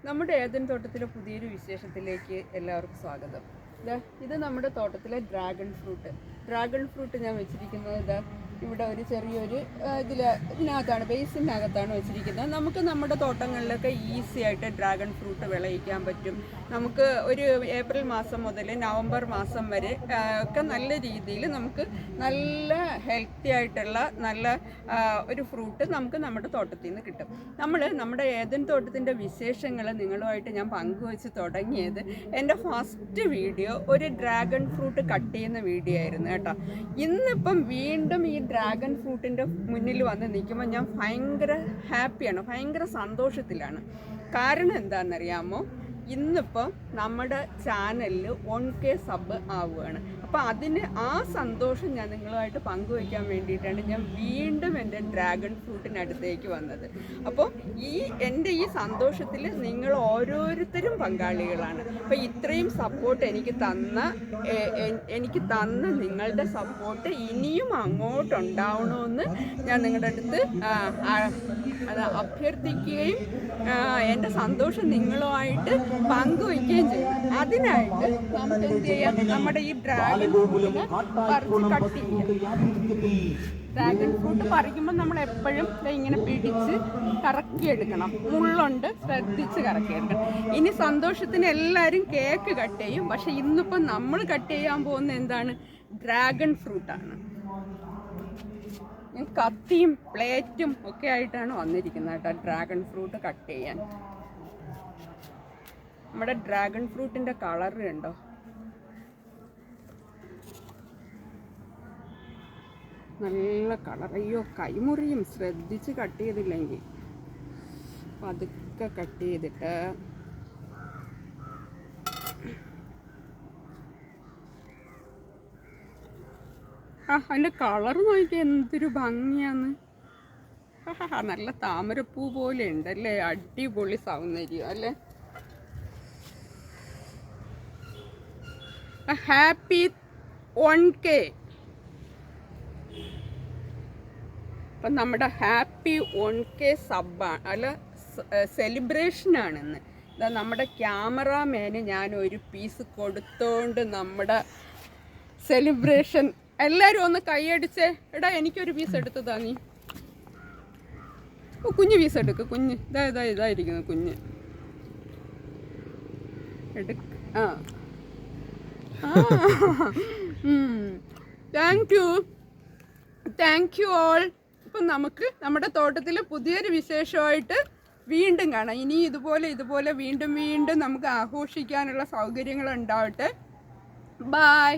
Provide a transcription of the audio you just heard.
നമ്മുടെ ഏദൻ തോട്ടത്തിലെ പുതിയൊരു വിശേഷത്തിലേക്ക് എല്ലാവർക്കും സ്വാഗതം. ഇത് നമ്മുടെ തോട്ടത്തിലെ ഡ്രാഗൺ ഫ്രൂട്ട് ഞാൻ വെച്ചിരിക്കുന്നത് ഇവിടെ ഒരു ചെറിയൊരു ഇതിനകത്താണ്, ബേസിനകത്താണ് വെച്ചിരിക്കുന്നത്. നമുക്ക് നമ്മുടെ തോട്ടങ്ങളിലൊക്കെ ഈസി ആയിട്ട് ഡ്രാഗൺ ഫ്രൂട്ട് വിളയിക്കാൻ പറ്റും. നമുക്ക് ഒരു ഏപ്രിൽ മാസം മുതൽ നവംബർ മാസം വരെ ഒക്കെ നല്ല രീതിയിൽ നമുക്ക് നല്ല ഹെൽത്തി ആയിട്ടുള്ള നല്ല ഒരു ഫ്രൂട്ട് നമുക്ക് നമ്മുടെ തോട്ടത്തിൽ നിന്ന് കിട്ടും. നമ്മുടെ ഏദൻ തോട്ടത്തിൻ്റെ വിശേഷങ്ങൾ നിങ്ങളുമായിട്ട് ഞാൻ പങ്കുവെച്ച് തുടങ്ങിയത് എൻ്റെ ഫസ്റ്റ് വീഡിയോ ഒരു ഡ്രാഗൺ ഫ്രൂട്ട് കട്ട് ചെയ്യുന്ന വീഡിയോ ആയിരുന്നു കേട്ടോ. ഇന്നിപ്പം വീണ്ടും ഈ ഡ്രാഗൺ ഫ്രൂട്ടിൻ്റെ മുന്നിൽ വന്ന് നിൽക്കുമ്പോൾ ഞാൻ ഭയങ്കര ഹാപ്പിയാണ്, ഭയങ്കര സന്തോഷത്തിലാണ്. കാരണം എന്താണെന്നറിയാമോ? ഇന്നിപ്പം നമ്മുടെ ചാനലിൽ 1K സബ് ആവുകയാണ്. അപ്പോൾ അതിന് ആ സന്തോഷം ഞാൻ നിങ്ങളുമായിട്ട് പങ്കുവയ്ക്കാൻ വേണ്ടിയിട്ടാണ് ഞാൻ വീണ്ടും എൻ്റെ ഡ്രാഗൺ ഫ്രൂട്ടിനടുത്തേക്ക് വന്നത്. അപ്പോൾ എൻ്റെ ഈ സന്തോഷത്തിൽ നിങ്ങൾ ഓരോരുത്തരും പങ്കാളികളാണ്. അപ്പോൾ ഇത്രയും സപ്പോർട്ട് എനിക്ക് തന്ന നിങ്ങളുടെ സപ്പോർട്ട് ഇനിയും അങ്ങോട്ടുണ്ടാവണമെന്ന് ഞാൻ നിങ്ങളുടെ അടുത്ത് അഭ്യർത്ഥിക്കുകയും എൻ്റെ സന്തോഷം നിങ്ങളുമായിട്ട് പങ്കുവയ്ക്കുകയും ചെയ്യും. അതിനായിട്ട് നമുക്ക് എന്ത് ചെയ്യാം? നമ്മുടെ ഈ ഡ്രാഗൺ ഫ്രൂട്ടിനെ കട്ട് ചെയ്യാം. ഡ്രാഗൺ ഫ്രൂട്ട് പറിക്കുമ്പോൾ നമ്മൾ എപ്പോഴും ഇങ്ങനെ പിടിച്ച് കറക്കിയെടുക്കണം. മുള്ളുണ്ട്, ശ്രദ്ധിച്ച് കറക്കിയെടുക്കണം. ഇനി സന്തോഷത്തിന് എല്ലാവരും കേക്ക് കട്ട് ചെയ്യും. പക്ഷെ ഇന്നിപ്പം നമ്മൾ കട്ട് ചെയ്യാൻ പോകുന്ന എന്താണ്? ഡ്രാഗൺ ഫ്രൂട്ടാണ്. കത്തിയും പ്ലേറ്റും ഒക്കെ ആയിട്ടാണ് വന്നിരിക്കുന്നത് കേട്ടോ ഡ്രാഗൺ ഫ്രൂട്ട് കട്ട് ചെയ്യാൻ. നമ്മുടെ ഡ്രാഗൺ ഫ്രൂട്ടിൻ്റെ കളർ കണ്ടോ? നല്ല കളർ. അയ്യോ, കൈമുറിയും ശ്രദ്ധിച്ച് കട്ട് ചെയ്തില്ലെങ്കിൽ. പതുക്കെ കട്ട് ചെയ്തിട്ട് അതിൻ്റെ കളർ നോക്കിയാൽ എന്തൊരു ഭംഗിയാന്ന്. നല്ല താമരപ്പൂ പോലെ ഉണ്ടല്ലേ, അടിപൊളി സൗന്ദര്യം അല്ലേ. Happy 1K. അപ്പം നമ്മുടെ ഹാപ്പി 1K സബ്ബാണ്, അല്ല സെലിബ്രേഷനാണെന്ന്. ഇതാ നമ്മുടെ ക്യാമറാമാന് ഞാൻ ഒരു പീസ് കൊടുത്തോണ്ട് നമ്മുടെ സെലിബ്രേഷൻ. എല്ലാവരും ഒന്ന് കൈയടിച്ചേ. എടാ, എനിക്കൊരു പീസ് എടുത്തതാ നീ. കുഞ്ഞ് പീസ് എടുക്ക്, കുഞ്ഞ്. ഇതായിരിക്കുന്നു കുഞ്ഞ്. Thank you all. ഇപ്പം നമുക്ക് നമ്മുടെ തോട്ടത്തിലെ പുതിയൊരു വിശേഷമായിട്ട് വീണ്ടും കാണാം. ഇനി ഇതുപോലെ വീണ്ടും നമുക്ക് ആഘോഷിക്കാനുള്ള സൗകര്യങ്ങൾ ഉണ്ടാവട്ടെ. ബായ്.